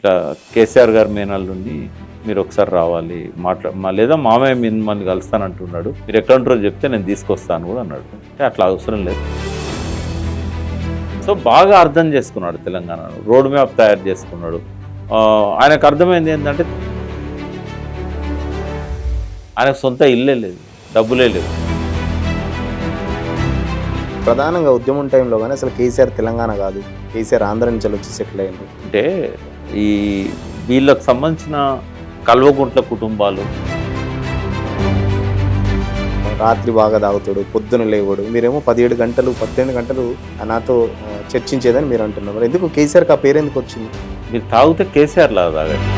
ఇట్లా కేసీఆర్ గారి మేనల్లుండి మీరు ఒకసారి రావాలి లేదా మామయ్య మిమ్మల్ని కలుస్తానంటున్నాడు, మీరు ఎక్కడ ఉంటారో చెప్తే నేను తీసుకొస్తాను కూడా అన్నాడు. అంటే అట్లా అవసరం లేదు. సో బాగా అర్థం చేసుకున్నాడు తెలంగాణను, రోడ్ మ్యాప్ తయారు చేసుకున్నాడు. ఆయనకు అర్థమైంది ఏంటంటే ఆయనకు సొంత ఇల్లే లేదు, డబ్బులే లేదు. ప్రధానంగా ఉద్యమం టైంలో కానీ అసలు కేసీఆర్ తెలంగాణ కాదు, కేసీఆర్ ఆంధ్ర నుంచి వచ్చి సెటిల్ అయ్యింది. అంటే ఈ వీళ్ళకు సంబంధించిన కల్వకుంట్ల కుటుంబాలు రాత్రి బాగా తాగుతాడు, పొద్దున లేవాడు, మీరేమో 17 గంటలు 18 గంటలు నాతో చర్చించేదని మీరు అంటున్నారు. మరి ఎందుకు కేసీఆర్కి ఆ పేరు ఎందుకు వచ్చింది? మీరు తాగితే కేసీఆర్ లాగా తాగండి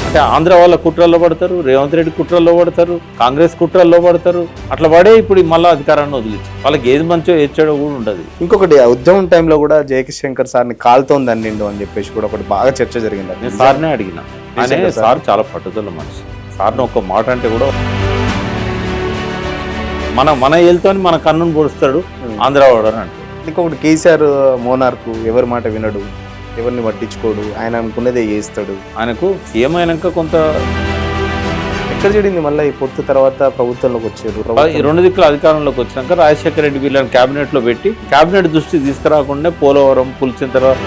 అంటే ఆంధ్ర వాళ్ళ కుట్రల్లో పడతారు, రేవంత్ రెడ్డి కుట్రల్లో పడతారు, కాంగ్రెస్ కుట్రల్లో పడతారు. అట్లా పడే ఇప్పుడు మళ్ళీ అధికారాన్ని వదిలించి వాళ్ళకి ఏది మంచో ఏడ్చాడో కూడా ఉండదు. ఇంకొకటి ఉద్యమం టైంలో కూడా జయకిశంకర్ సార్ని కాలుతోంది అన్నిండు అని చెప్పేసి కూడా ఒకటి బాగా చర్చ జరిగింది. నేను సార్నే అడిగిన, ఆయన సార్ చాలా పట్టుదల మనిషి. సార్ని ఒక్క మాట అంటే కూడా మన ఏళ్ళతోని మన కన్నును పొడుస్తాడు ఆంధ్ర వాడు అని అంటే. ఇంకొకటి కేసీఆర్ మోనార్కు ఎవరి మాట వినడు, ఎవరిని పట్టించుకోడు, ఆయన అనుకున్నదే చేస్తాడు. ఆయనకు సీఎం అయినాక కొంత ఎక్కడ చెడింది మళ్ళీ ఈ పొత్తు తర్వాత ప్రభుత్వంలోకి వచ్చారు. ఈ 2 దిక్కుల అధికారంలోకి వచ్చినాక రాజశేఖర రెడ్డి వీళ్ళని క్యాబినెట్ లో పెట్టి క్యాబినెట్ దృష్టి తీసుకురాకుండా పోలవరం పులిచిన తర్వాత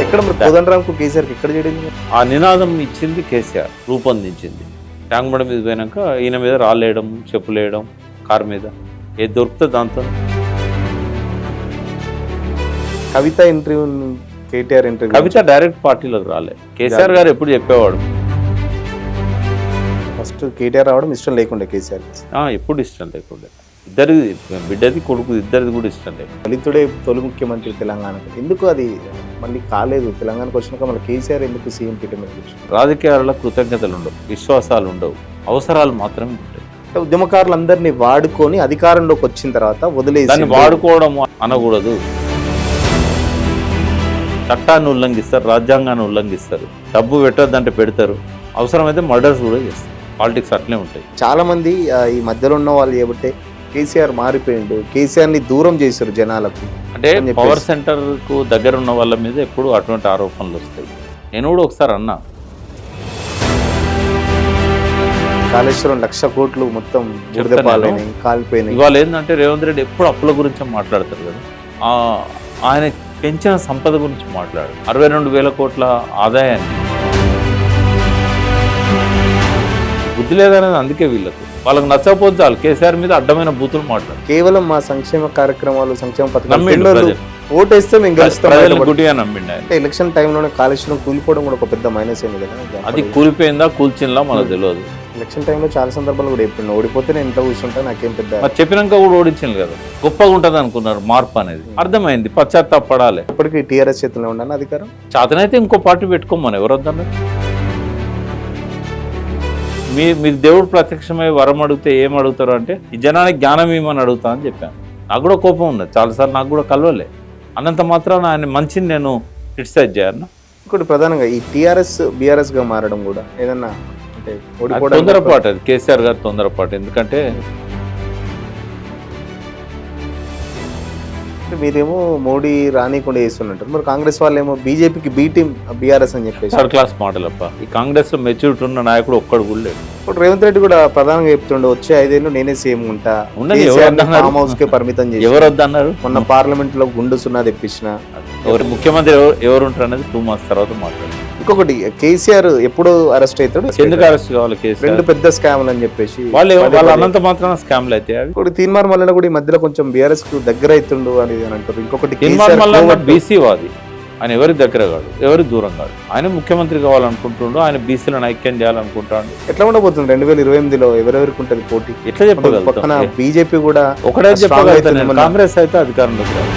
ఎక్కడ కోదండరాంకు కేసీఆర్కి ఎక్కడ చెడింది? ఆ నినాదం ఇచ్చింది కేసీఆర్, రూపొందించింది. ట్యాంక్ బండ మీద పోయినాక ఈయన మీద రాళ్ళేయడం, చెప్పులేయడం, కారు మీద ఏది దొరుకుతుంది దాంతో. కవిత ఇంటర్వ్యూ, కేటీఆర్ ఇంటర్వ్యూ, కవిత డైరెక్ట్ పార్టీలోకి రాలే. కేసీఆర్ గారు ఎప్పుడు చెప్పేవాడు, ఫస్ట్ కేటీఆర్ రావడం ఇష్టం లేకుండే కేసీఆర్, ఎప్పుడు ఇష్టం లేకుండే. ఇద్దరి బిడ్డది కొడుకు ఇద్దరిది కూడా ఇష్టం లేదు. దళితుడే తొలి ముఖ్యమంత్రి తెలంగాణకు, ఎందుకు అది మళ్ళీ కాలేదు? తెలంగాణకు వచ్చినాక మళ్ళీ కేసీఆర్ ఎందుకు సీఎం పీఠం మీద కూర్చున్నారు? రాజకీయాలలో కృతజ్ఞతలు ఉండవు, విశ్వాసాలు ఉండవు, అవసరాలు మాత్రమే ఉంటాయి. ఉద్యమకారులందరినీ వాడుకొని అధికారంలోకి వచ్చిన తర్వాత వదిలేసి, దాన్ని వాడుకోవడం అనకూడదు. చట్టాన్ని ఉల్లంఘిస్తారు, రాజ్యాంగాన్ని ఉల్లంఘిస్తారు, డబ్బు పెట్టద్దంటే పెడతారు, అవసరమైతే మర్డర్స్ కూడా చేస్తారు. పాలిటిక్స్ అట్లే ఉంటాయి. చాలా మంది ఈ మధ్యలో ఉన్న వాళ్ళు ఏమంటే కేసీఆర్ మారిపోయిండు, కేసీఆర్ని దూరం చేశారు జనాలకు అంటే పవర్ సెంటర్ కు దగ్గర ఉన్న వాళ్ళ మీద ఎప్పుడు అటువంటి ఆరోపణలు వస్తాయి. నేను కూడా ఒకసారి అన్నా, కాళేశ్వరం 1,00,000 కోట్లు మొత్తం కాలిపోయినాయి. ఇవాళ ఏంటంటే రేవంత్ రెడ్డి ఎప్పుడు అప్పుల గురించి మాట్లాడతారు కదా, ఆయన పెంచిన సంపద గురించి మాట్లాడు. 62,000 కోట్ల ఆదాయాన్ని బుద్ధి లేదనేది. అందుకే వాళ్ళకి నచ్చకపోతే చాలు కేసీఆర్ మీద అడ్డమైన బూతులు మాట్లాడు. కేవలం మా సంక్షేమ కార్యక్రమాలు, సంక్షేమ పథకాలు ఓటేస్తే మేము గెలుస్తాం గుడ్డిగా నమ్మిండి. ఎలక్షన్ టైంలోనే కాళేశ్వరం కూలిపోవడం కూడా ఒక పెద్ద మైనస్ అయింది కదా. అది కూలిపోయిందా కూల్చిందా మనకు తెలియదు. ఎలక్షన్ టైంలో చాలా సందర్భాలు కూడా చెప్పిన ఓడిపోతే నేను ఇంట్లో కూర్చుంటా, నాకేం పెద్ద చెప్పినాక కూడా ఓడించింది కదా. గొప్పగా ఉంటుంది అనుకున్నారు మార్పు అనేది. అర్థమైంది, పశ్చాత్తాపడాలి. ఇప్పటికీ టీఆర్ఎస్ చేతిలో ఉండాలి అధికారం. చేతనైతే ఇంకో పార్టీ పెట్టుకోమని ఎవరు వద్దన్నారు? మీకు దేవుడు ప్రత్యక్షమై వరం అడిగితే ఏం అడుగుతారు అంటే ఈ జనానికి జ్ఞానం ఏమని అడుగుతా అని చెప్పాను. నాకు కూడా కోపం ఉన్నది చాలాసార్లు, నాకు కూడా కలవలే. అన్నంత మాత్రాన ఆయన మంచిని నేను క్రిటిసైజ్ చేయాలన్నా. ఇంకోటి ప్రధానంగా ఈ టీఆర్ఎస్ బీఆర్ఎస్గా మారడం కూడా ఏదన్నా అంటే తొందరపాటు, అది కేసీఆర్ గారు తొందరపాటు. ఎందుకంటే మీరేమో మోడీ రానికుండా చేస్తున్నట్టు, మరి కాంగ్రెస్ వాళ్ళు ఏమో బీజేపీకి బీ టీమ్ బీఆర్ఎస్ అని చెప్పేసి థర్డ్ క్లాస్ మాటలప్ప. ఈ కాంగ్రెస్ లో మెచ్యూరిటీ ఉన్న నాయకుడు ఒక్కడు కూడా లేడు. ఇప్పుడు రేవంత్ రెడ్డి కూడా ప్రధానంగా చెప్తుండే వచ్చే 5 ఏళ్ళు నేనే సీఎం ఉంటా, ఫామ్ హౌస్ కే పరిమితం చేసి. ఎవరు వద్దన్నారు? మొన్న పార్లమెంట్ లో గుండు సున్నా తెప్పించిన. ముఖ్యమంత్రి ఎవరు ఉంటారు అనేది 2 months తర్వాత మాట్లాడు. ఇంకొకటి కేసీఆర్ ఎప్పుడు అరెస్ట్ అవుతాడు? ఎందుకు అరెస్ట్ కావాలి? కేసీఆర్ 2 పెద్ద స్కామ్లు అని చెప్పేసి వాళ్ళు అన్నంత మాత్రాన స్కామ్లు అయితే. ఇప్పుడు తీన్మార్ మల్లన్న కూడా ఈ మధ్యలో కొంచెం బీఆర్ఎస్ కు దగ్గర అవుతుండు అని అంటారు. ఇంకొకటి బీసీ వాది, ఆయన ఎవరి దగ్గర కాదు, ఎవరి దూరం కాదు. ఆయన ముఖ్యమంత్రి కావాలనుకుంటుండో, ఆయన బీసీలను ఐక్యం చేయాలనుకుంటాడు. ఎట్లా ఉండబోతుంది 2028లో? ఎవరెవరికి ఉంటుంది పోటీ? ఎట్లా చెప్పగలుగుతాం? బీజేపీ కూడా ఒకటే చెప్పగలుగుతాను, కాంగ్రెస్ అయితే అధికారంలోకి రాదు.